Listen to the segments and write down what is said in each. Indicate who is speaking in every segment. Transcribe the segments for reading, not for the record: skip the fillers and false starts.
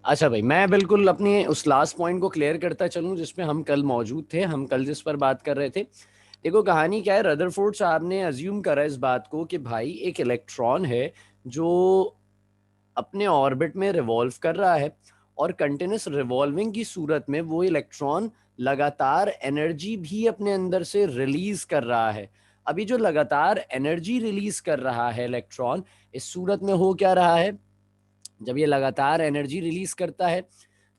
Speaker 1: अच्छा भाई, मैं बिल्कुल अपने उस लास्ट पॉइंट को क्लियर करता चलूं जिसमें हम कल मौजूद थे। हम कल जिस पर बात कर रहे थे, देखो कहानी क्या है। रदरफोर्ड साहब ने अज्यूम करा इस बात को कि भाई एक इलेक्ट्रॉन है जो अपने ऑर्बिट में रिवॉल्व कर रहा है, और कंटिन्यूस रिवॉल्विंग की सूरत में वो इलेक्ट्रॉन लगातार एनर्जी भी अपने अंदर से रिलीज कर रहा है। अभी जो लगातार एनर्जी रिलीज कर रहा है इलेक्ट्रॉन, इस सूरत में हो क्या रहा है, जब ये लगातार एनर्जी रिलीज करता है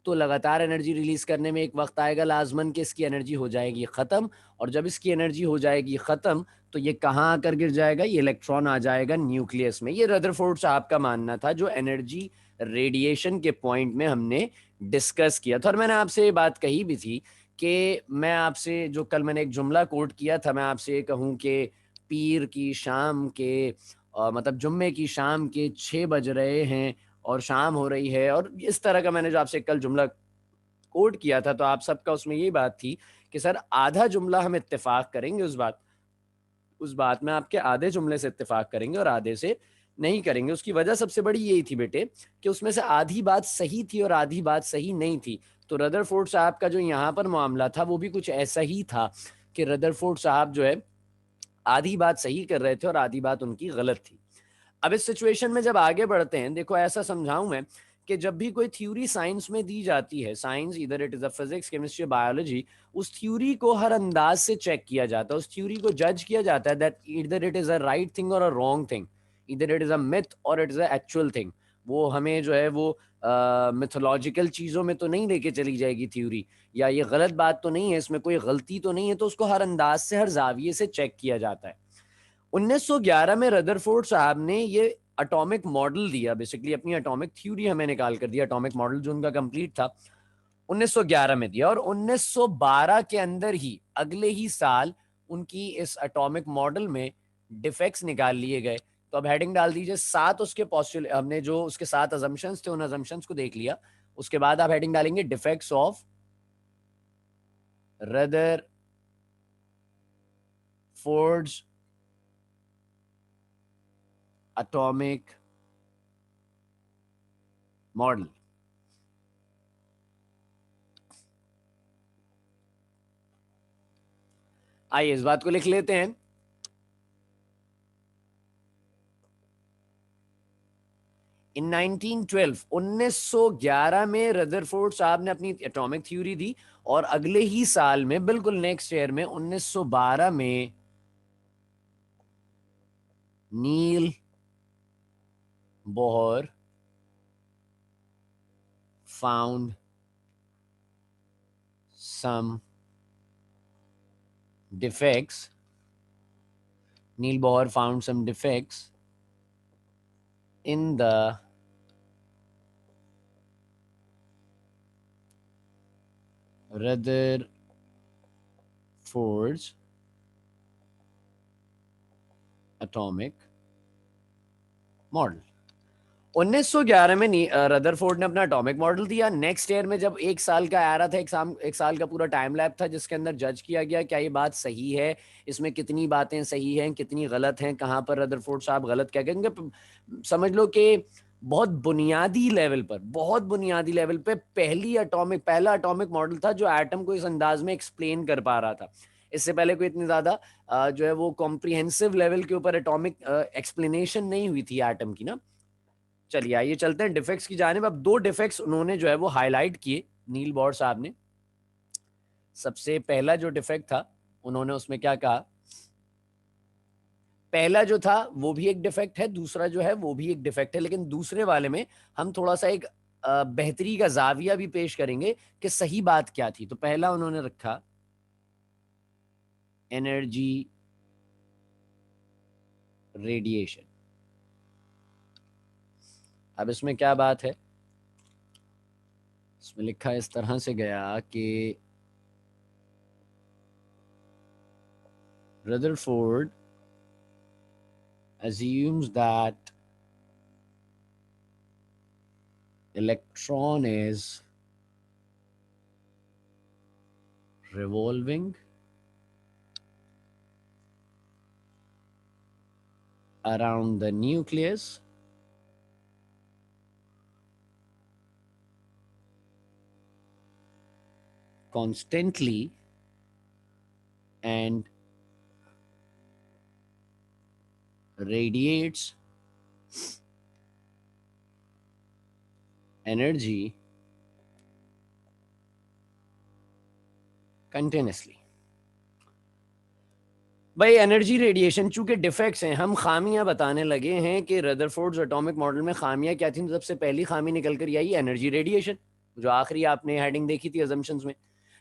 Speaker 1: तो लगातार एनर्जी रिलीज करने में एक वक्त आएगा लाजमन कि इसकी एनर्जी हो जाएगी खत्म। और जब इसकी एनर्जी हो जाएगी खत्म तो ये कहाँ आकर गिर जाएगा, ये इलेक्ट्रॉन आ जाएगा न्यूक्लियस में। ये रदरफोर्ड साहब का मानना था, जो एनर्जी रेडिएशन के पॉइंट में हमने डिस्कस किया था। और मैंने आपसे ये बात कही भी थी कि मैं आपसे जो कल मैंने एक जुमला कोट किया था, मैं आपसे ये कहूँ कि पीर की शाम के मतलब जुम्मे की शाम के 6 बज रहे हैं और शाम हो रही है, और इस तरह का मैंने जो आपसे कल जुमला कोट किया था, तो आप सबका उसमें यही बात थी कि सर आधा जुमला हम इत्तेफाक करेंगे उस बात में आपके आधे जुमले से इत्तेफाक करेंगे और आधे से नहीं करेंगे। उसकी वजह सबसे बड़ी यही थी बेटे कि उसमें से आधी बात सही थी और आधी बात सही नहीं थी। तो रदरफोर्ड साहब का जो यहाँ पर मामला था वो भी कुछ ऐसा ही था कि रदरफोर्ड साहब जो है आधी बात सही कर रहे थे और आधी बात उनकी गलत थी। अब इस सिचुएशन में जब आगे बढ़ते हैं, देखो ऐसा समझाऊं मैं कि जब भी कोई थ्योरी साइंस में दी जाती है, साइंस इधर it is a physics chemistry biology, उस थ्योरी को हर अंदाज से चेक किया जाता है, उस थ्योरी को जज किया जाता है दैट इधर it is a right thing और अ रॉन्ग थिंग, इधर इट इज अ मिथ और it is a actual thing. वो हमें जो है वो मिथोलॉजिकल चीजों में तो नहीं लेके चली जाएगी थ्योरी, या ये गलत बात तो नहीं है, इसमें कोई गलती तो नहीं है, तो उसको हर अंदाज से हर जाविये से चेक किया जाता है। 1911 में रदरफोर्ड साहब ने ये एटॉमिक मॉडल दिया, बेसिकली अपनी एटॉमिक थ्योरी हमें निकाल कर दिया, एटॉमिक मॉडल जो उनका कंप्लीट था 1911 में दिया। और 1912 के अंदर ही अगले ही साल उनकी इस एटॉमिक मॉडल में डिफेक्ट्स निकाल लिए गए। तो अब हेडिंग डाल दीजिए सात उसके पॉस्टुल, हमने जो उसके सात अजम्पशंस थे उन अजम्पशंस को देख लिया, उसके बाद आप हेडिंग डालेंगे defects of Rutherford's atomic model. आइए इस बात को लिख लेते हैं। इन 1912 1911 में रदरफोर्ड साहब ने अपनी एटॉमिक थ्योरी दी, और अगले ही साल में बिल्कुल नेक्स्ट ईयर में 1912 में Niels Bohr found some defects, Niels Bohr found some defects in the Rutherford's atomic model. 1911 में रदरफोर्ड ने अपना एटॉमिक मॉडल दिया। नेक्स्ट ईयर में जब एक साल का आ रहा था, एक साल का पूरा टाइम लैब था जिसके अंदर जज किया गया क्या ये बात सही है, इसमें कितनी बातें सही हैं कितनी गलत हैं, कहाँ पर रदरफोर्ड साहब गलत क्या कहेंगे। समझ लो कि बहुत बुनियादी लेवल पे पहला एटॉमिक मॉडल था जो एटम को इस अंदाज में एक्सप्लेन कर पा रहा था। इससे पहले कोई इतनी ज्यादा जो है वो कॉम्प्रिहेंसिव लेवल के ऊपर एटॉमिक एक्सप्लेनेशन नहीं हुई थी एटम की ना। चलिए आइए चलते हैं डिफेक्ट्स की जानिब। अब दो डिफेक्ट्स उन्होंने जो है वो हाईलाइट किए नील बोर साहब ने। सबसे पहला जो डिफेक्ट था उन्होंने उसमें क्या कहा, पहला जो था वो भी एक डिफेक्ट है, दूसरा जो है वो भी एक डिफेक्ट है, लेकिन दूसरे वाले में हम थोड़ा सा एक बेहतरी का जाविया भी पेश करेंगे कि सही बात क्या थी। तो पहला उन्होंने रखा एनर्जी रेडिएशन। अब इसमें क्या बात है, इसमें लिखा इस तरह से गया कि Rutherford assumes that electron is revolving around the nucleus constantly and radiates energy continuously. भाई एनर्जी रेडिएशन चूंकि डिफेक्ट्स हैं, हम खामियां बताने लगे हैं कि रदरफोर्ड्स एटॉमिक मॉडल में खामियां क्या थी। सबसे पहली खामी निकल कर आई एनर्जी रेडिएशन, जो आखिरी आपने हेडिंग देखी थी अजम्पशंस में।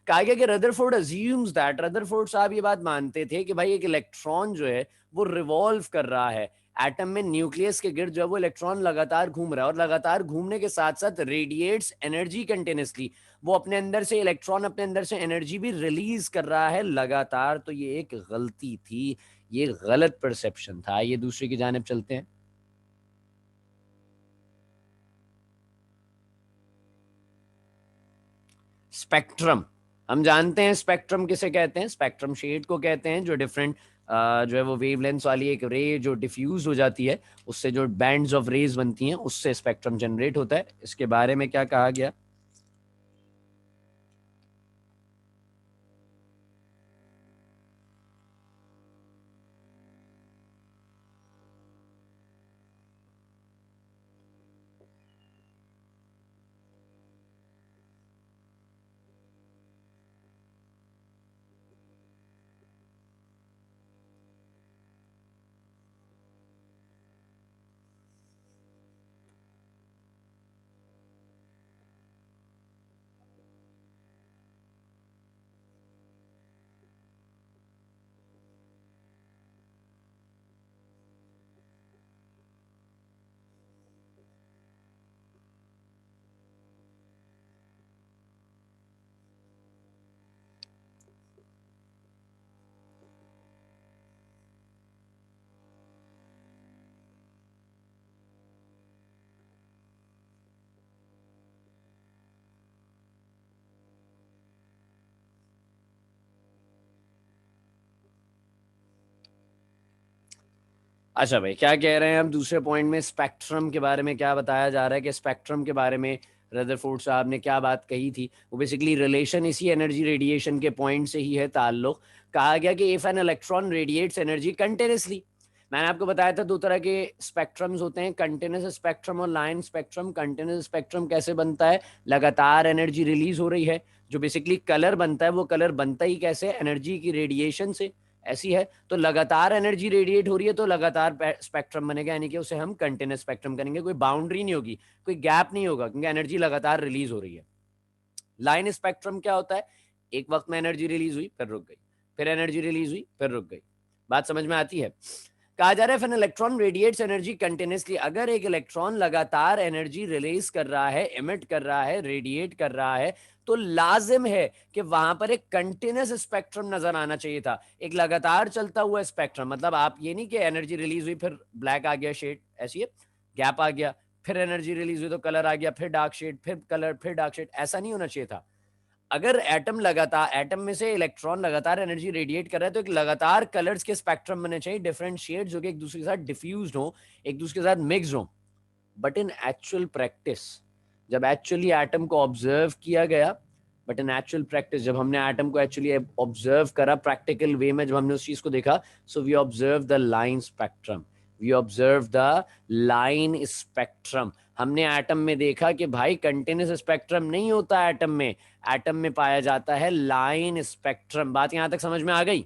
Speaker 1: कहा गया कि रदरफोर्ड अज्यूम्स दैट, रदरफोर्ड साहब ये बात मानते थे कि भाई एक इलेक्ट्रॉन जो है वो रिवॉल्व कर रहा है एटम में, न्यूक्लियस के गिर्द जो है वो इलेक्ट्रॉन लगातार घूम रहा है, और लगातार घूमने के साथ साथ रेडिएट्स एनर्जी कंटिन्यूसली, वो अपने अंदर से इलेक्ट्रॉन अपने अंदर से एनर्जी भी रिलीज कर रहा है लगातार। तो ये एक गलती थी, ये गलत परसेप्शन था। ये दूसरे की जानिब चलते हैं। स्पेक्ट्रम, हम जानते हैं स्पेक्ट्रम किसे कहते हैं। स्पेक्ट्रम शेड को कहते हैं, जो डिफरेंट जो है वो वेवलेंथ वाली एक रे जो डिफ्यूज हो जाती है, उससे जो बैंड्स ऑफ रेज बनती हैं, उससे स्पेक्ट्रम जनरेट होता है। इसके बारे में क्या कहा गया? अच्छा भाई, क्या कह रहे हैं हम दूसरे पॉइंट में? स्पेक्ट्रम के बारे में क्या बताया जा रहा है कि स्पेक्ट्रम के बारे में रदरफोर्ड साहब ने क्या बात कही थी। वो बेसिकली रिलेशन इसी एनर्जी रेडिएशन के पॉइंट से ही है ताल्लुक। कहा गया कि if an electron radiates energy continuously, मैंने आपको बताया था दो तरह के स्पेक्ट्रम्स होते हैं, कंटिन्यूस स्पेक्ट्रम और लाइन स्पेक्ट्रम। कंटिन्यूस स्पेक्ट्रम कैसे बनता है? लगातार एनर्जी रिलीज हो रही है। जो बेसिकली कलर बनता है, वो कलर बनता ही कैसे? एनर्जी की रेडिएशन से। ऐसी है, तो लगातार एनर्जी रेडिएट हो रही है तो लगातार स्पेक्ट्रम बनेगा, यानी कि उसे हम कंटिन्यूस स्पेक्ट्रम करेंगे। कोई बाउंड्री नहीं होगी, कोई गैप नहीं होगा, क्योंकि एनर्जी लगातार रिलीज हो रही है। लाइन स्पेक्ट्रम क्या होता है? एक वक्त में एनर्जी रिलीज हुई, फिर रुक गई, फिर एनर्जी रिलीज हुई, फिर रुक गई। बात समझ में आती है? कहा जा रहा है इलेक्ट्रॉन रेडिएट्स एनर्जी कंटिन्यूसली, अगर एक इलेक्ट्रॉन लगातार एनर्जी रिलीज कर रहा है, एमिट कर रहा है, रेडिएट कर रहा है, तो लाजिम है कि वहां पर एक कंटिन्यूस स्पेक्ट्रम नजर आना चाहिए था, एक लगातार चलता हुआ स्पेक्ट्रम। मतलब आप ये नहीं कि एनर्जी रिलीज हुई फिर ब्लैक आ गया शेड, ऐसी है, गैप आ गया, फिर एनर्जी रिलीज हुई तो कलर आ गया, फिर डार्क शेड, फिर कलर, फिर डार्क शेड। ऐसा नहीं होना चाहिए था। अगर एटम लगातार, एटम में से इलेक्ट्रॉन लगातार एनर्जी रेडिएट कर रहा है, तो एक लगातार कलर्स के स्पेक्ट्रम बने चाहिए, डिफरेंट शेड्स जो कि एक दूसरे के साथ डिफ्यूज हो, एक दूसरे के साथ मिक्स हो। बट इन एक्चुअल प्रैक्टिस, जब एक्चुअली एटम को ऑब्जर्व किया गया, बट इन एक्चुअल प्रैक्टिस जब हमने एटम को एक्चुअली ऑब्जर्व करा प्रैक्टिकल वे में, जब हमने उस चीज को देखा, so we observe the line spectrum, we observe the line spectrum. हमने एटम में देखा कि भाई कंटिन्यूस स्पेक्ट्रम नहीं होता एटम में, एटम में पाया जाता है लाइन स्पेक्ट्रम। बात यहां तक समझ में आ गई?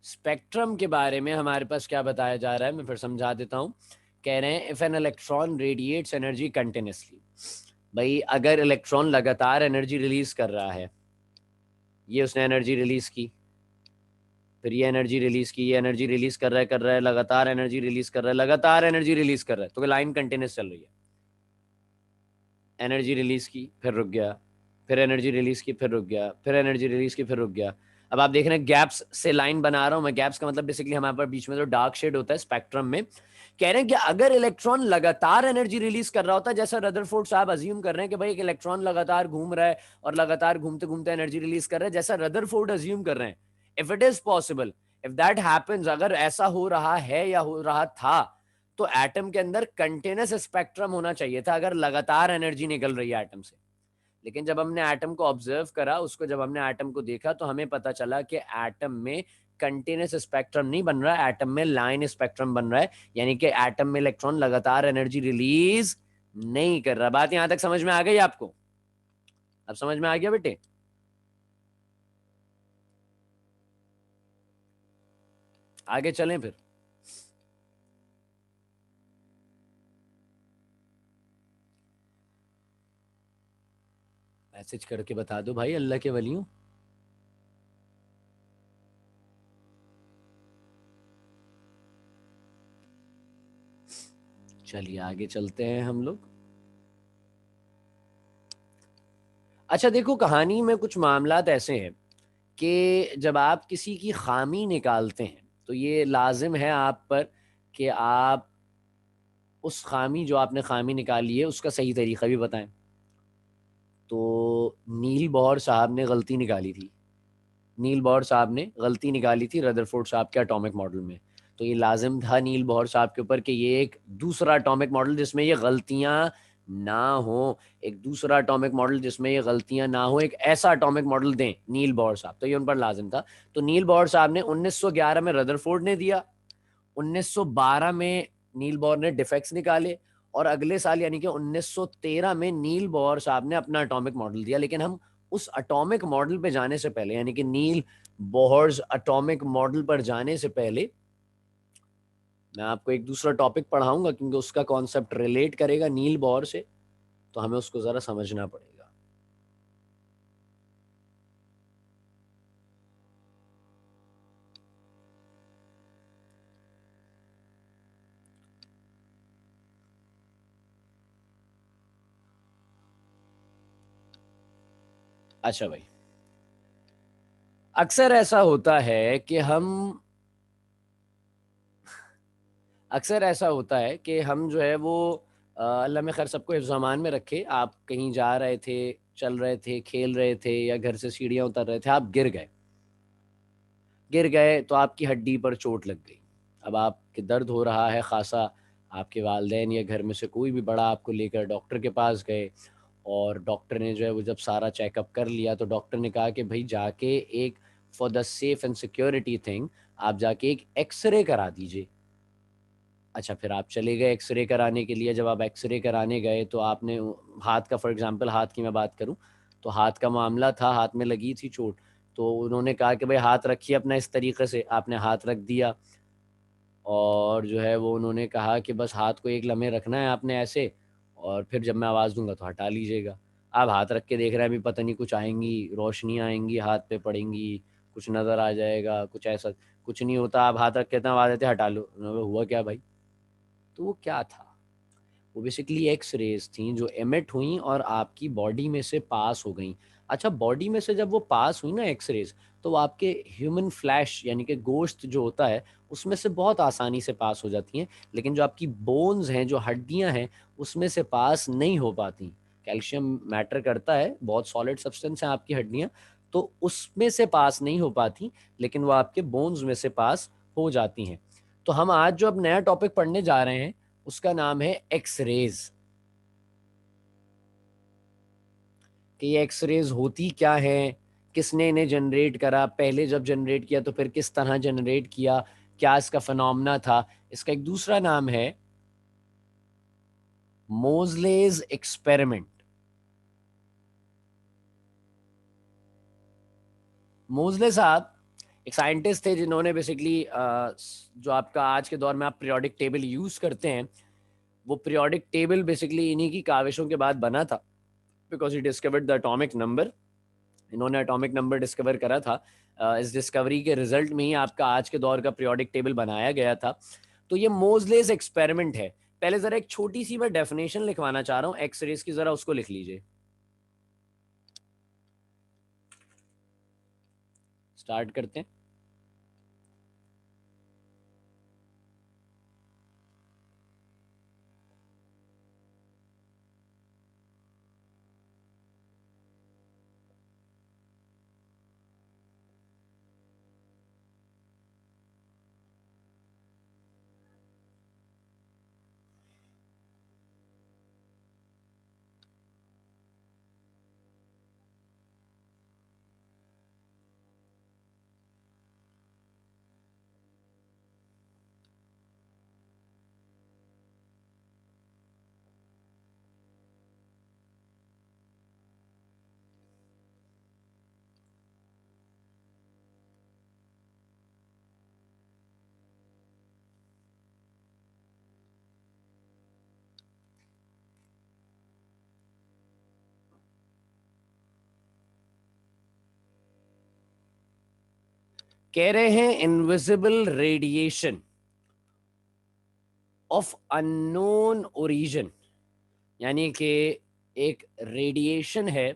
Speaker 1: स्पेक्ट्रम के बारे में हमारे पास क्या बताया जा रहा है, मैं फिर समझा देता हूं। कह रहे हैं if an electron radiates energy continuously, भाई अगर इलेक्ट्रॉन लगातार एनर्जी रिलीज कर रहा है, ये उसने एनर्जी रिलीज की, फिर ये एनर्जी रिलीज की, ये एनर्जी रिलीज कर रहा है, लगातार एनर्जी रिलीज कर रहा है, लगातार एनर्जी रिलीज कर रहा है, तो लाइन कंटिन्यूस चल रही है। एनर्जी रिलीज की, फिर रुक गया, फिर एनर्जी रिलीज की, फिर रुक गया, फिर एनर्जी रिलीज की, फिर रुक गया। अब आप देख रहे हैं गैप्स से लाइन बना रहा हूं मैं। गैप्स का मतलब बेसिकली हमारे पास बीच में जो डार्क शेड होता है स्पेक्ट्रम में। कह रहे हैं कि अगर इलेक्ट्रॉन लगातार एनर्जी रिलीज कर रहा होता है, जैसा रदरफोर्ड साहब अज्यूम कर रहे हैं कि भाई एक इलेक्ट्रॉन लगातार घूम रहा है और लगातार घूमते घूमते एनर्जी रिलीज कर रहा है, जैसा रदरफोर्ड अज्यूम कर रहे हैं, if it is possible, if that happens, अगर ऐसा हो रहा है या हो रहा था, तो एटम के अंदर कंटिन्यूस स्पेक्ट्रम होना चाहिए था, अगर लगातार एनर्जी निकल रही है एटम से। लेकिन जब हमने एटम को ऑब्जर्व करा, उसको जब हमने एटम को देखा, तो हमें पता चला कि एटम में कंटिन्यूस स्पेक्ट्रम नहीं बन रहा है, एटम में लाइन स्पेक्ट्रम बन रहा है, यानी कि एटम में इलेक्ट्रॉन लगातार एनर्जी रिलीज नहीं कर रहा। बात यहां तक समझ में आ गई आपको? अब समझ में आ गया बेटे? आगे चलें फिर। मैसेज करके बता दो भाई अल्लाह के वलियों। चलिए आगे चलते हैं हम लोग। अच्छा देखो, कहानी में कुछ मामलात ऐसे हैं कि जब आप किसी की खामी निकालते हैं, तो ये लाजिम है आप पर कि आप उस खामी, जो आपने खामी निकाली है, उसका सही तरीका भी बताएं। तो नील बॉर साहब ने गलती निकाली थी, नील बॉर साहब ने गलती निकाली थी रदरफोर्ड साहब के एटॉमिक मॉडल में। तो ये लाजिम था नील बॉर साहब के ऊपर कि ये एक दूसरा एटॉमिक मॉडल जिसमें ये गलतियां ना हो, एक दूसरा एटॉमिक मॉडल जिसमें ये गलतियां ना हो, एक ऐसा एटॉमिक मॉडल दें नील बॉर साहब। तो ये उन पर लाजिम था। तो नील बॉर साहब ने 1911 में रदरफोर्ड ने दिया, 1912 में नील बोर ने डिफेक्ट्स निकाले, और अगले साल यानी कि 1913 में नील बोर साहब ने अपना एटॉमिक मॉडल दिया। लेकिन हम उस एटॉमिक मॉडल पे जाने से पहले, यानी कि नील बोहर्स एटॉमिक मॉडल पर जाने से पहले, मैं आपको एक दूसरा टॉपिक पढ़ाऊंगा, क्योंकि उसका कॉन्सेप्ट रिलेट करेगा नील बोर से, तो हमें उसको जरा समझना पड़ेगा। अच्छा भाई, अक्सर ऐसा होता है कि हम अक्सर ऐसा होता है कि हम जो है वो अल्लाह में खैर सबको हिफ्ज़ अमान में रखे, आप कहीं जा रहे थे, चल रहे थे, खेल रहे थे, या घर से सीढ़ियाँ उतर रहे थे, आप गिर गए तो आपकी हड्डी पर चोट लग गई। अब आपके दर्द हो रहा है खासा, आपके वालदेन या घर में से कोई भी बड़ा आपको लेकर डॉक्टर के पास गए, और डॉक्टर ने जो है वो जब सारा चेकअप कर लिया, तो डॉक्टर ने कहा कि भाई जाके एक, for the safe and security thing, आप जाके एक एक्सरे करा दीजिए। अच्छा, फिर आप चले गए एक्सरे कराने के लिए। जब आप एक्सरे कराने गए, तो आपने हाथ का, फॉर एग्जांपल हाथ की मैं बात करूं, तो हाथ का मामला था, हाथ में लगी थी चोट। तो उन्होंने कहा कि भाई हाथ रखिए अपना इस तरीके से, आपने हाथ रख दिया, और जो है वो उन्होंने कहा कि बस हाथ को एक लम्हे रखना है आपने ऐसे, और फिर जब मैं आवाज़ दूंगा तो हटा लीजिएगा। आप हाथ रख के देख रहे हैं, अभी पता नहीं कुछ आएंगी, रोशनी आएंगी हाथ पे पड़ेंगी, कुछ नज़र आ जाएगा, कुछ ऐसा। कुछ नहीं होता, आप हाथ रख के इतना आवाज़ देते हटा लो। उन्होंने बोला, हुआ क्या भाई? तो वो क्या था? वो बेसिकली एक्स रेज थी जो एमिट हुई और आपकी बॉडी में से पास हो गई। अच्छा, बॉडी में से जब वो पास हुई ना एक्स रेज, तो वो आपके ह्यूमन फ्लैश यानी कि गोश्त जो होता है, उसमें से बहुत आसानी से पास हो जाती हैं। लेकिन जो आपकी बोन्स हैं, जो हड्डियां हैं, उसमें से पास नहीं हो पाती। कैल्शियम मैटर करता है, बहुत सॉलिड सब्सटेंस है आपकी हड्डियां, तो उसमें से पास नहीं हो पाती, लेकिन वो आपके बोन्स में से पास हो जाती हैं। तो हम आज जो अब नया टॉपिक पढ़ने जा रहे हैं, उसका नाम है एक्स रेज। कि ये एक्स रेज होती क्या है, किसने इन्हें जनरेट करा, पहले जब जनरेट किया तो फिर किस तरह जनरेट किया, क्या इसका फिनोमेना था। इसका एक दूसरा नाम है मोजलेज एक्सपेरिमेंट। मोजले साहब एक साइंटिस्ट थे जिन्होंने बेसिकली जो आपका आज के दौर में आप पीरियोडिक टेबल यूज करते हैं, वो पीरियोडिक टेबल बेसिकली इन्हीं की काविशों के बाद बना था, because he discovered the atomic number. इन्होंने एटॉमिक नंबर डिस्कवर करा था। इस डिस्कवरी के रिजल्ट में ही आपका आज के दौर का पीरियोडिक टेबल बनाया गया था। तो ये मोजलेस एक्सपेरिमेंट है। पहले जरा एक छोटी सी मैं डेफिनेशन लिखवाना चाह रहा हूँ एक्स रेज की, जरा उसको लिख लीजिए। स्टार्ट करते हैं। कह रहे हैं invisible radiation of unknown origin, यानी कि एक रेडिएशन है,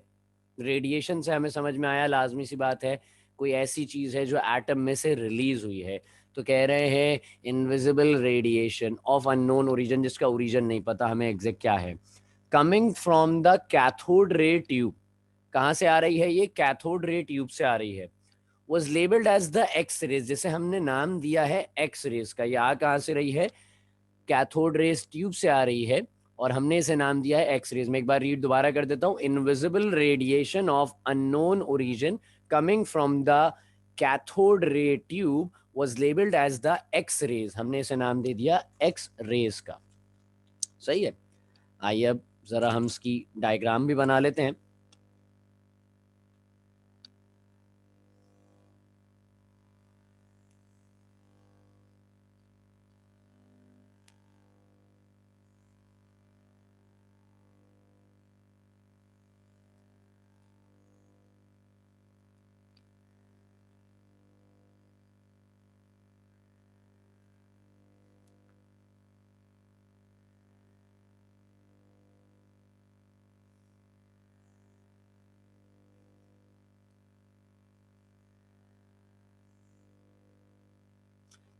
Speaker 1: रेडिएशन से हमें समझ में आया लाजमी सी बात है कोई ऐसी चीज है जो एटम में से रिलीज हुई है। तो कह रहे हैं invisible radiation of unknown origin, जिसका ओरिजिन नहीं पता हमें एग्जैक्ट क्या है, coming from the cathode ray tube. कहाँ से आ रही है ये? कैथोड रे ट्यूब से आ रही है। Was labelled as the X rays, जिसे हमने नाम दिया है एक्स रेज का। यह कहाँ से रही है? कैथोड रेज ट्यूब से आ रही है और हमने इसे नाम दिया है एक्स रेज। मैं एक बार रीड दोबारा कर देता हूं। Invisible radiation of unknown origin coming from the cathode ray tube was labelled as the X rays. हमने इसे नाम दे दिया एक्स रेज का। सही है। आइए अब जरा हम इसकी डायग्राम भी बना लेते हैं।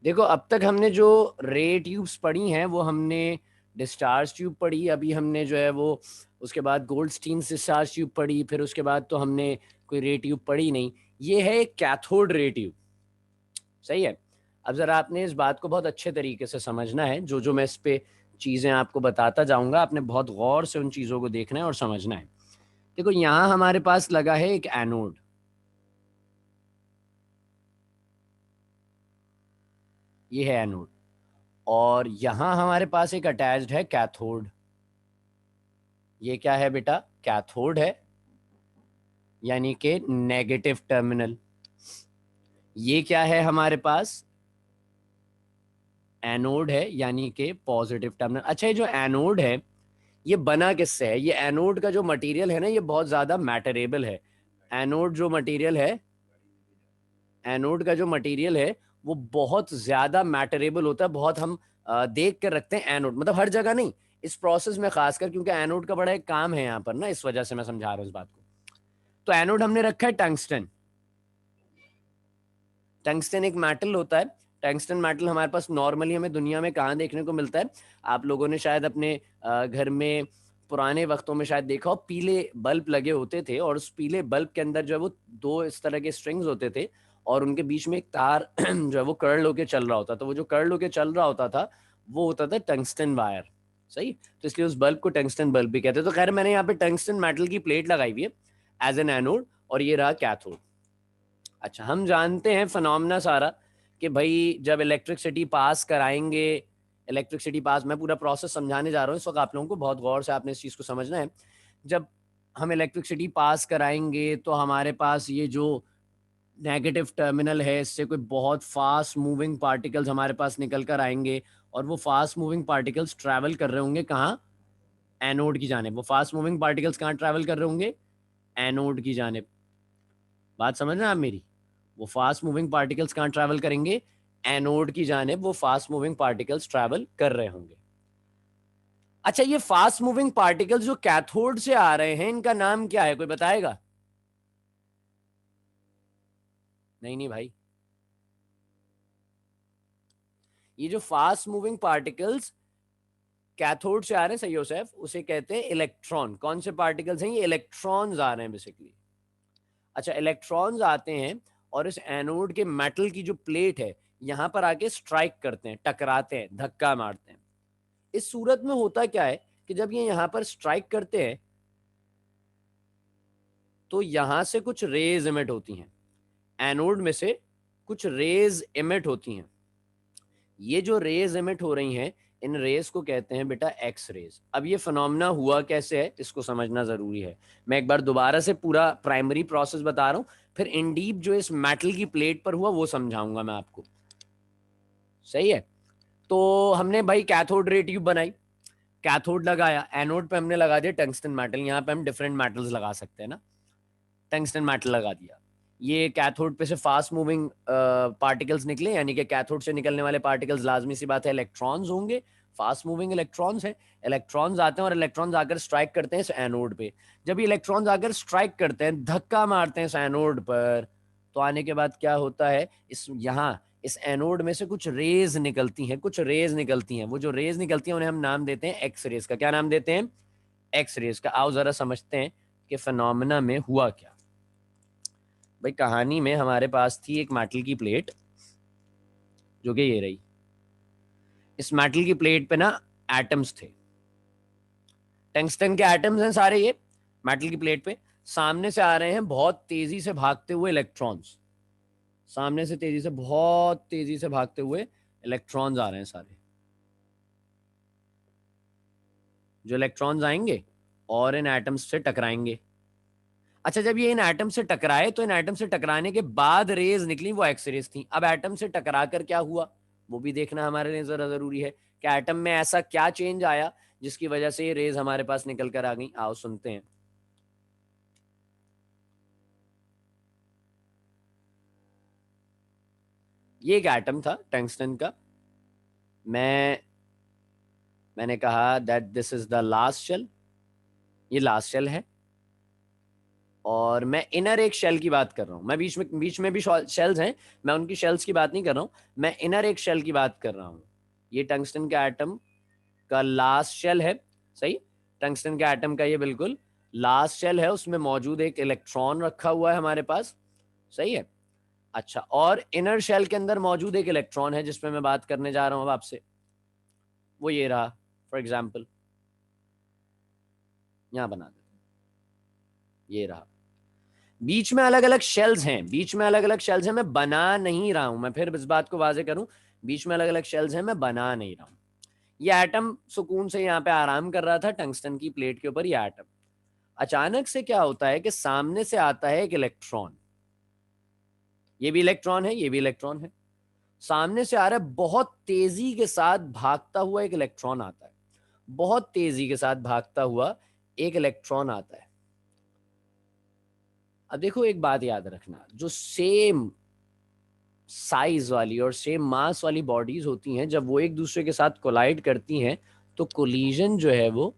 Speaker 1: देखो अब तक हमने जो रे ट्यूब्स पढ़ी हैं वो हमने डिस्चार्ज ट्यूब पढ़ी, अभी हमने जो है वो उसके बाद गोल्डस्टीन डिस्चार्ज ट्यूब पढ़ी, फिर उसके बाद तो हमने कोई रे ट्यूब पढ़ी नहीं। ये है एक कैथोड रे ट्यूब। सही है। अब जरा आपने इस बात को बहुत अच्छे तरीके से समझना है। जो जो मैं इस पे चीजें आपको बताता जाऊंगा आपने बहुत गौर से उन चीजों को देखना है और समझना है। देखो यहां हमारे पास लगा है एक एनोड, ये है एनोड, और यहां हमारे पास एक अटैच्ड है कैथोड। ये क्या है बेटा? कैथोड है, यानी कि नेगेटिव टर्मिनल। ये क्या है हमारे पास? एनोड है, यानी कि पॉजिटिव टर्मिनल। अच्छा, ये जो एनोड है ये बना किससे है? ये एनोड का जो मटेरियल है ना ये बहुत ज्यादा मैटरेबल है। एनोड जो मटेरियल है, एनोड का जो मटेरियल है वो बहुत ज्यादा मैटरेबल होता है। बहुत हम देख कर रखते हैं एनोड, मतलब हर जगह नहीं, इस प्रोसेस में खासकर, क्योंकि एनोड का बड़ा एक काम है यहाँ पर ना, इस वजह से मैं समझा रहा हूँ इस बात को। तो एनोड हमने रखा है टंगस्टन। टंगस्टन एक मेटल होता है। टंगस्टन मेटल हमारे पास नॉर्मली हमें दुनिया में कहाँ देखने को मिलता है? आप लोगों ने शायद अपने घर में पुराने वक्तों में शायद देखा हो, पीले बल्ब लगे होते थे और उस पीले बल्ब के अंदर जो है वो दो इस तरह के स्ट्रिंग्स होते थे और उनके बीच में एक तार जो है वो कर्ल होके चल रहा होता था। वो जो कर्ल होके चल रहा होता था वो होता था टंगस्टन वायर। सही। तो इसलिए उस बल्ब को टंगस्टन बल्ब भी कहते हैं। तो खैर मैंने यहाँ पे टंगस्टन मेटल की प्लेट लगाई हुई है एज एन एनोड, और ये रहा कैथोड। अच्छा, हम जानते हैं फिनोमेना सारा कि भाई जब इलेक्ट्रिसिटी पास कराएंगे, इलेक्ट्रिसिटी पास, मैं पूरा प्रोसेस समझाने जा रहा हूँ इस वक्त आप लोगों को, बहुत गौर से आपने इस चीज़ को समझना है। जब हम इलेक्ट्रिसिटी पास कराएंगे तो हमारे पास ये जो नेगेटिव टर्मिनल है इससे कोई बहुत फास्ट मूविंग पार्टिकल्स हमारे पास निकल कर आएंगे और वो फास्ट मूविंग पार्टिकल्स ट्रैवल कर रहे होंगे कहाँ? एनोड की जानिब। वो फास्ट मूविंग पार्टिकल्स कहाँ ट्रैवल कर रहे होंगे? एनोड की जानिब। बात समझ रहे हैं आप मेरी? वो फास्ट मूविंग पार्टिकल्स कहाँ ट्रैवल करेंगे? एनोड की जानिब वो फास्ट मूविंग पार्टिकल्स ट्रैवल कर रहे होंगे। अच्छा, ये फास्ट मूविंग पार्टिकल्स जो कैथोड से आ रहे हैं इनका नाम क्या है? कोई बताएगा? नहीं नहीं भाई, ये जो फास्ट मूविंग पार्टिकल्स कैथोड से आ रहे हैं सही योसेफ, उसे कहते हैं इलेक्ट्रॉन। कौन से पार्टिकल्स हैं ये? इलेक्ट्रॉन्स आ रहे हैं बेसिकली। अच्छा, इलेक्ट्रॉन्स आते हैं और इस एनोड के मेटल की जो प्लेट है यहां पर आके स्ट्राइक करते हैं, टकराते हैं, धक्का मारते हैं। इस सूरत में होता क्या है कि जब ये यहां पर स्ट्राइक करते हैं तो यहां से कुछ रेज इमिट होती हैं, एनोड में से कुछ रेज इमिट होती हैं। ये जो रेज इमिट हो रही हैं इन रेज को कहते हैं बेटा एक्स रेज। अब ये फिनोमेना हुआ कैसे है इसको समझना जरूरी है। मैं एक बार दोबारा से पूरा प्राइमरी प्रोसेस बता रहा हूं, फिर इन डीप जो इस मेटल की प्लेट पर हुआ वो समझाऊंगा मैं आपको। सही है। तो हमने भाई कैथोड रे ट्यूब बनाई, कैथोड लगाया, एनोड पे हमने लगा दिया टंगस्टन मेटल। यहाँ पे हम डिफरेंट मेटल्स लगा सकते हैं ना, टंगस्टन मेटल लगा दिया। ये कैथोड पे से फास्ट मूविंग पार्टिकल्स निकले, यानी कि कैथोड से निकलने वाले पार्टिकल्स लाजमी सी बात है इलेक्ट्रॉन्स होंगे, फास्ट मूविंग इलेक्ट्रॉन्स हैं। इलेक्ट्रॉन्स आते हैं और इलेक्ट्रॉन्स आकर स्ट्राइक करते हैं इस एनोड पे। जब ये इलेक्ट्रॉन्स आकर स्ट्राइक करते हैं, धक्का मारते हैं इस एनोड पर, तो आने के बाद क्या होता है, इस यहाँ इस एनोड में से कुछ रेज निकलती हैं, कुछ रेज निकलती हैं। वो जो रेज निकलती हैं उन्हें हम नाम देते हैं एक्स रेज का। क्या नाम देते हैं? एक्स रेज का। आओ जरा समझते हैं कि फिनोमेना में हुआ क्या। भाई कहानी में हमारे पास थी एक मेटल की प्लेट, जो कि ये रही। इस मेटल की प्लेट पे ना एटम्स थे, टंगस्टन के एटम्स हैं सारे ये मेटल की प्लेट पे। सामने से आ रहे हैं बहुत तेजी से भागते हुए इलेक्ट्रॉन्स, सामने से तेजी से, बहुत तेजी से भागते हुए इलेक्ट्रॉन्स आ रहे हैं सारे। जो इलेक्ट्रॉन्स आएंगे और इन एटम्स से टकराएंगे। अच्छा, जब ये इन एटम से टकराए तो इन एटम से टकराने के बाद रेज निकली, वो एक्स रेज थी। अब एटम से टकरा कर क्या हुआ वो भी देखना हमारे लिए जरा जरूरी है कि एटम में ऐसा क्या चेंज आया जिसकी वजह से ये रेज हमारे पास निकल कर आ गई। आओ सुनते हैं। ये एक एटम था टंगस्टन का। मैंने कहा that this is the last shell, ये लास्ट शेल है। और मैं इनर एक शेल की बात कर रहा हूं, मैं बीच में भी शेल्स हैं, मैं उनकी शेल्स की बात नहीं कर रहा हूं, मैं इनर एक शेल की बात कर रहा हूं। ये टंगस्टन के एटम का लास्ट शेल है, सही। टंगस्टन के एटम का ये बिल्कुल लास्ट शेल है, उसमें मौजूद एक इलेक्ट्रॉन रखा हुआ है हमारे पास, सही है। अच्छा, और इनर शेल के अंदर मौजूद एक इलेक्ट्रॉन है जिसपे मैं बात करने जा रहा हूं अब आपसे, वो ये रहा। फॉर एग्जाम्पल यहां बना देते, ये रहा। बीच में अलग अलग शेल्स हैं, बीच में अलग अलग शेल्स हैं, मैं बना नहीं रहा हूं, मैं फिर इस बात को वाजे करूं, बीच में अलग अलग शेल्स हैं, मैं बना नहीं रहा हूं। ये एटम सुकून से यहाँ पे आराम कर रहा था टंगस्टन की प्लेट के ऊपर, ये एटम। अचानक से क्या होता है कि सामने से आता है एक इलेक्ट्रॉन, ये भी इलेक्ट्रॉन है, ये भी इलेक्ट्रॉन है। सामने से आ रहा है, बहुत तेजी के साथ भागता हुआ एक इलेक्ट्रॉन आता है, बहुत तेजी के साथ भागता हुआ एक इलेक्ट्रॉन आता है। अब देखो एक बात याद रखना, जो सेम साइज वाली और सेम मास वाली बॉडीज होती हैं, जब वो एक दूसरे के साथ कोलाइड करती हैं तो कोलिजन जो है वो,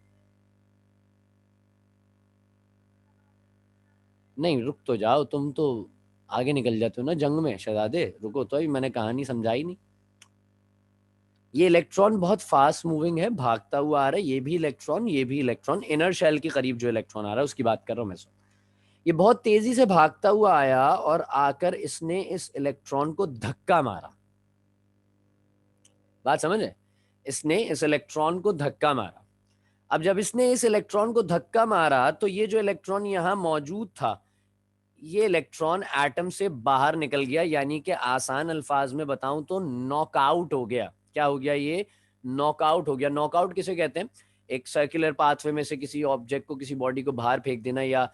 Speaker 1: नहीं रुक तो जाओ, तुम तो आगे निकल जाते हो ना जंग में शहजादे, रुको तो अभी मैंने कहानी समझाई नहीं। ये इलेक्ट्रॉन बहुत फास्ट मूविंग है, भागता हुआ आ रहा है, ये भी इलेक्ट्रॉन, ये भी इलेक्ट्रॉन। इनर शेल के करीब जो इलेक्ट्रॉन आ रहा है उसकी बात कर रहा हूं मैं। ये बहुत तेजी से भागता हुआ आया और आकर इसने इस इलेक्ट्रॉन को धक्का मारा। बात समझ है? इसने इस इलेक्ट्रॉन को धक्का मारा। अब जब इसने इस इलेक्ट्रॉन को धक्का मारा तो ये जो इलेक्ट्रॉन यहां मौजूद था, ये इलेक्ट्रॉन एटम से बाहर निकल गया, यानी कि आसान अल्फाज में बताऊं तो नॉकआउट हो गया। क्या हो गया? ये नॉकआउट हो गया। नॉकआउट किसे कहते हैं? एक सर्कुलर पाथवे में से किसी ऑब्जेक्ट को, किसी बॉडी को बाहर फेंक देना, या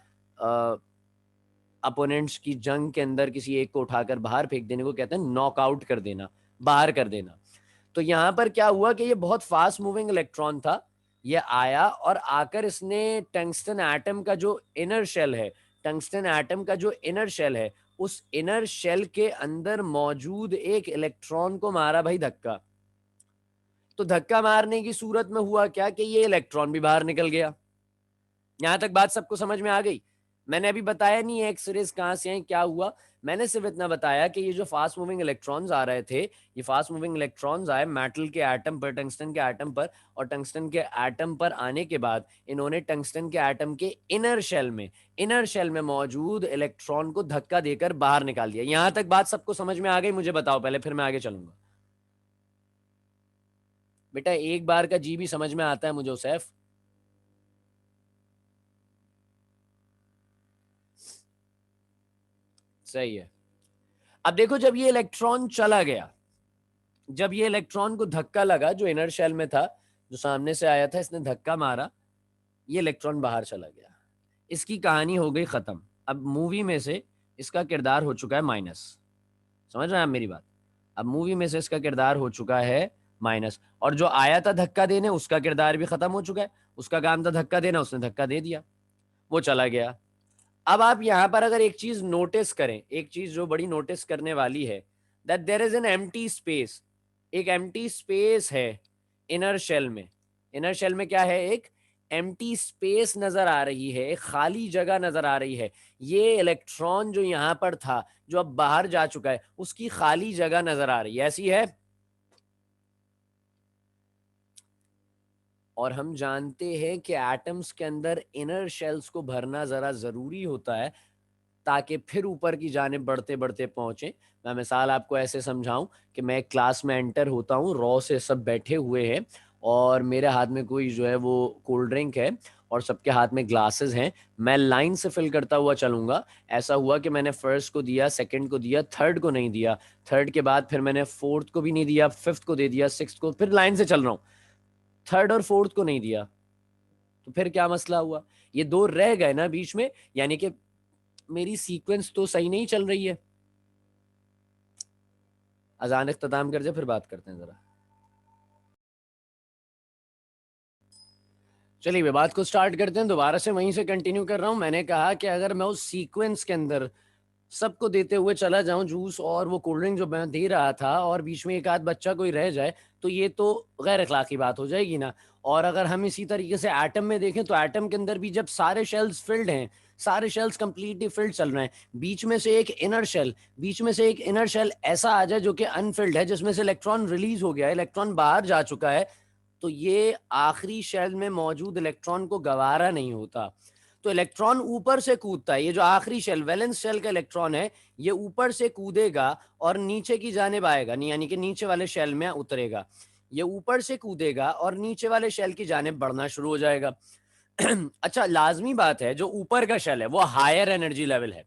Speaker 1: अपोनेंट्स की जंग के अंदर किसी एक को उठाकर बाहर फेंक देने को कहते हैं नॉकआउट कर देना, बाहर कर देना। तो यहां पर क्या हुआ कि ये बहुत फास्ट मूविंग इलेक्ट्रॉन था, ये आया और आकर इसने टंगस्टन एटम का जो इनर शेल है, टंगस्टन एटम का जो इनर शेल है, उस इनर शेल के अंदर मौजूद एक इलेक्ट्रॉन को मारा भाई धक्का। तो धक्का मारने की सूरत में हुआ क्या कि ये इलेक्ट्रॉन भी बाहर निकल गया। यहां तक बात सबको समझ में आ गई? मैंने अभी बताया नहीं एक्स रेज कहां से आई, क्या हुआ। मैंने सिर्फ इतना बताया कि ये जो फास्ट मूविंग इलेक्ट्रॉन्स आ रहे थे, ये फास्ट मूविंग इलेक्ट्रॉन्स आए मेटल के एटम पर, टंगस्टन के एटम पर, और टंगस्टन के एटम पर आने के बाद इन्होंने टंगस्टन के एटम के इनर शेल में मौजूद इलेक्ट्रॉन को धक्का देकर बाहर निकाल दिया। यहां तक बात सबको समझ में आ गई? मुझे बताओ पहले, फिर मैं आगे चलूंगा। बेटा एक बार का जी भी समझ में आता है मुझे उसैफ। सही है। अब देखो, जब ये इलेक्ट्रॉन चला गया, जब ये इलेक्ट्रॉन को धक्का लगा, जो इनर शेल में था, जो सामने से आया था, इसने धक्का मारा, ये इलेक्ट्रॉन बाहर चला गया। इसकी कहानी हो गई खत्म। अब मूवी में से इसका किरदार हो चुका है माइनस। समझ रहे हैं आप मेरी बात? अब मूवी में से इसका किरदार हो चुका है माइनस, और जो आया था धक्का देने उसका किरदार भी खत्म हो चुका है। उसका काम था धक्का देना, उसने धक्का दे दिया, वो चला गया। अब आप यहां पर अगर एक चीज नोटिस करें, एक चीज जो बड़ी नोटिस करने वाली है, that there is an empty space, एक एम्प्टी स्पेस है इनर शेल में। इनर शेल में क्या है? एक एम्प्टी स्पेस नजर आ रही है, एक खाली जगह नजर आ रही है। ये इलेक्ट्रॉन जो यहां पर था, जो अब बाहर जा चुका है, उसकी खाली जगह नजर आ रही है, ऐसी है। और हम जानते हैं कि एटम्स के अंदर इनर शेल्स को भरना जरा जरूरी होता है, ताकि फिर ऊपर की जानिब बढ़ते बढ़ते पहुंचे। मैं मिसाल आपको ऐसे समझाऊं कि मैं क्लास में एंटर होता हूं, रॉ से सब बैठे हुए हैं, और मेरे हाथ में कोई जो है वो कोल्ड ड्रिंक है, और सबके हाथ में ग्लासेस हैं। मैं लाइन से फिल करता हुआ चलूंगा। ऐसा हुआ कि मैंने फर्स्ट को दिया, सेकंड को दिया, थर्ड को नहीं दिया, थर्ड के बाद फिर मैंने फोर्थ को भी नहीं दिया, फिफ्थ को दे दिया, सिक्स को, फिर लाइन से चल रहा हूँ, थर्ड और फोर्थ को नहीं दिया। तो फिर क्या मसला हुआ? ये दो रह गए ना बीच में, यानी कि मेरी सीक्वेंस तो सही नहीं चल रही है। अजान इख्तिताम कर जाए, फिर बात करते हैं जरा। चलिए वे बात को स्टार्ट करते हैं, दोबारा से वहीं से कंटिन्यू कर रहा हूं। मैंने कहा कि अगर मैं उस सीक्वेंस के अंदर सबको देते हुए चला जाऊं जूस और वो कोल्ड ड्रिंक जो मैं दे रहा था, और बीच में एक आध बच्चा कोई रह जाए, तो ये तो गैर अखलाकी बात हो जाएगी ना। और अगर हम इसी तरीके से एटम में देखें, तो एटम के अंदर भी जब सारे शेल्स फिल्ड हैं, सारे शेल्स कंप्लीटली फिल्ड चल रहे हैं, बीच में से एक इनर शेल ऐसा आ जाए जो कि अनफिल्ड है, जिसमें से इलेक्ट्रॉन रिलीज हो गया है, इलेक्ट्रॉन बाहर जा चुका है, तो ये आखिरी शेल में मौजूद इलेक्ट्रॉन को गवारा नहीं होता। तो इलेक्ट्रॉन ऊपर से कूदता है, ये जो आखिरी शेल, वैलेंस शेल का इलेक्ट्रॉन है, ये ऊपर से कूदेगा और नीचे की जानिब आएगा, नहीं यानी कि नीचे वाले शेल में उतरेगा। ये ऊपर से कूदेगा और नीचे वाले शेल की जानिब बढ़ना शुरू हो जाएगा। अच्छा, लाजमी बात है, जो ऊपर का शेल है वो हायर एनर्जी लेवल है,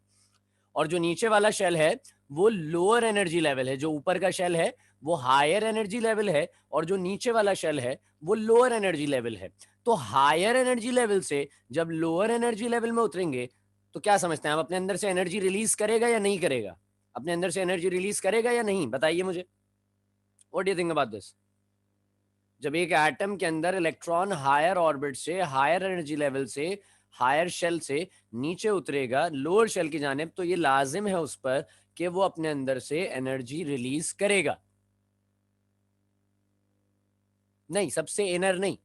Speaker 1: और जो नीचे वाला शेल है वो लोअर एनर्जी लेवल है। जो ऊपर का शेल है वो हायर एनर्जी लेवल है, और जो नीचे वाला शेल है वो लोअर एनर्जी लेवल है। तो हायर एनर्जी लेवल से जब लोअर एनर्जी लेवल में उतरेंगे, तो क्या समझते हैं आप, अपने अंदर से एनर्जी रिलीज करेगा या नहीं करेगा? अपने अंदर से एनर्जी रिलीज करेगा या नहीं, बताइए मुझे। What do you think about this? जब एक एटम के अंदर इलेक्ट्रॉन हायर ऑर्बिट से, हायर एनर्जी लेवल से, हायर शेल से नीचे उतरेगा लोअर शेल की जानिब, तो ये लाजिम है उस पर कि वो अपने अंदर से एनर्जी रिलीज करेगा। नहीं, सबसे इनर नहीं,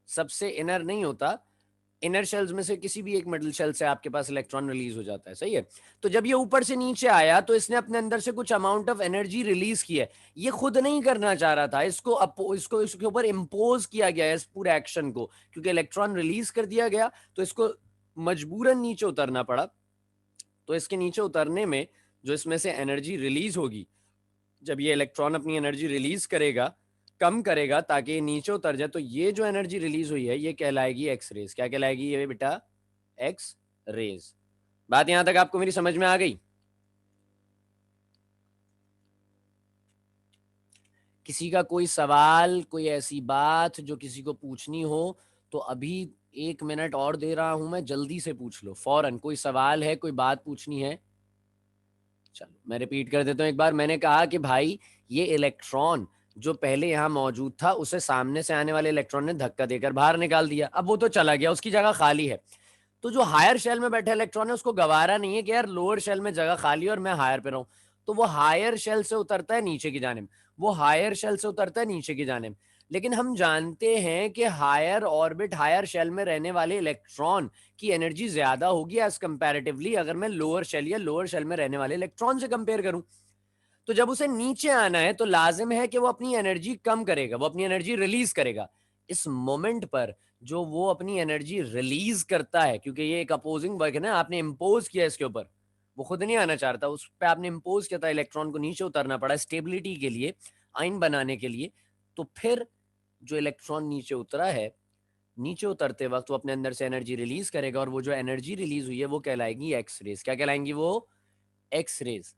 Speaker 1: सबसे इनर नहीं होता। इनर शेल्स में से किसी भी एक मिडल शेल से आपके पास इलेक्ट्रॉन रिलीज हो जाता है, सही है। तो जब ये ऊपर से नीचे आया, तो इसने अपने अंदर से कुछ अमाउंट ऑफ एनर्जी रिलीज की है। ये खुद नहीं करना चाह रहा था, इसको इसके ऊपर इम्पोज किया गया है, इस पूरे एक्शन को, क्योंकि इलेक्ट्रॉन रिलीज कर दिया गया, तो इसको मजबूरन नीचे उतरना पड़ा। तो इसके नीचे उतरने में जो इसमें से एनर्जी रिलीज होगी, जब ये इलेक्ट्रॉन अपनी एनर्जी रिलीज करेगा, कम करेगा ताकि ये नीचे उतर जाए, तो ये जो एनर्जी रिलीज हुई है ये कहलाएगी एक्स रेज। क्या कहलाएगी ये बेटा? X rays. बात यहां तक आपको मेरी समझ में आ गई? किसी का कोई सवाल, कोई ऐसी बात जो किसी को पूछनी हो, तो अभी 1 मिनट और दे रहा हूं मैं, जल्दी से पूछ लो फौरन। कोई सवाल है, कोई बात पूछनी है? चलो मैं रिपीट कर देता हूँ एक बार। मैंने कहा कि भाई, ये इलेक्ट्रॉन जो पहले यहाँ मौजूद था, उसे सामने से आने वाले इलेक्ट्रॉन ने धक्का देकर बाहर निकाल दिया। अब वो तो चला गया, उसकी जगह खाली है। तो जो हायर शेल में बैठा इलेक्ट्रॉन है, उसको गवारा नहीं है कि यार लोअर शेल में जगह खाली है और मैं हायर पे रहूं। तो वो हायर शेल से उतरता है नीचे की जानिब, वो हायर शेल से उतरता है नीचे की जानिब। लेकिन हम जानते हैं कि हायर ऑर्बिट, हायर शेल में रहने वाले इलेक्ट्रॉन की एनर्जी ज्यादा होगी एज कंपैरेटिवली, अगर मैं लोअर शेल या लोअर शेल में रहने वाले इलेक्ट्रॉन से कंपेयर करूं। तो जब उसे नीचे आना है, तो लाजिम है कि वो अपनी एनर्जी कम करेगा, वो अपनी एनर्जी रिलीज करेगा। इस मोमेंट पर जो वो अपनी एनर्जी रिलीज करता है, क्योंकि ये एक अपोजिंग वर्क है ना, आपने इम्पोज किया इसके ऊपर, वो खुद नहीं आना चाहता, उस पर आपने इम्पोज किया था, इलेक्ट्रॉन को नीचे उतरना पड़ा स्टेबिलिटी के लिए, आइन बनाने के लिए। तो फिर जो इलेक्ट्रॉन नीचे उतरा है, नीचे उतरते वक्त वो अपने अंदर से एनर्जी रिलीज करेगा, और वो जो एनर्जी रिलीज हुई है वो कहलाएगी एक्स रेज। क्या कहलाएंगी वो? X rays.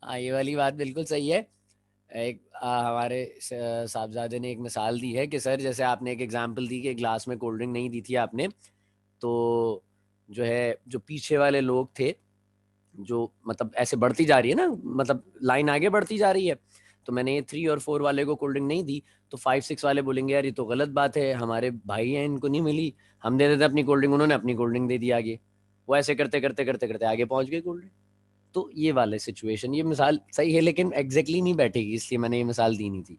Speaker 1: हाँ, ये वाली बात बिल्कुल सही है। एक हमारे साहबजादे ने एक मिसाल दी है कि सर, जैसे आपने एक एग्जांपल दी कि ग्लास में कोल्ड ड्रिंक नहीं दी थी आपने, तो जो है, जो पीछे वाले लोग थे, जो मतलब ऐसे बढ़ती जा रही है ना, मतलब लाइन आगे बढ़ती जा रही है, तो मैंने ये 3 और 4 वाले को कोल्ड ड्रिंक नहीं दी, तो 5 6 वाले बोलेंगे यार ये तो गलत बात है, हमारे भाई हैं इनको नहीं मिली, हम दे देते अपनी कोल्ड ड्रिंक, उन्होंने अपनी कोल्ड ड्रिंक दे दी आगे। वो ऐसे करते करते करते करते आगे पहुंच गए कोल्ड ड्रिंक। तो ये वाले सिचुएशन, ये मिसाल सही है लेकिन एग्जैक्टली नहीं बैठेगी, इसलिए मैंने ये मिसाल दी नहीं थी।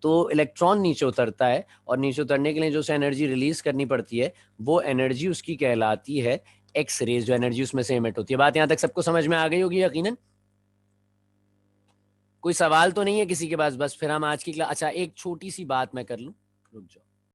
Speaker 1: तो इलेक्ट्रॉन नीचे उतरता है और नीचे उतरने के लिए जो उसे एनर्जी रिलीज करनी पड़ती है वो एनर्जी उसकी कहलाती है एक्स रेज, जो एनर्जी उसमें से एमिट होती है। बात यहां तक सबको समझ में आ गई होगी यकीनन। कोई सवाल तो नहीं है किसी के पास? बस फिर हम आज की क्लास, अच्छा एक छोटी सी बात मैं कर लूं, रुक जाओ।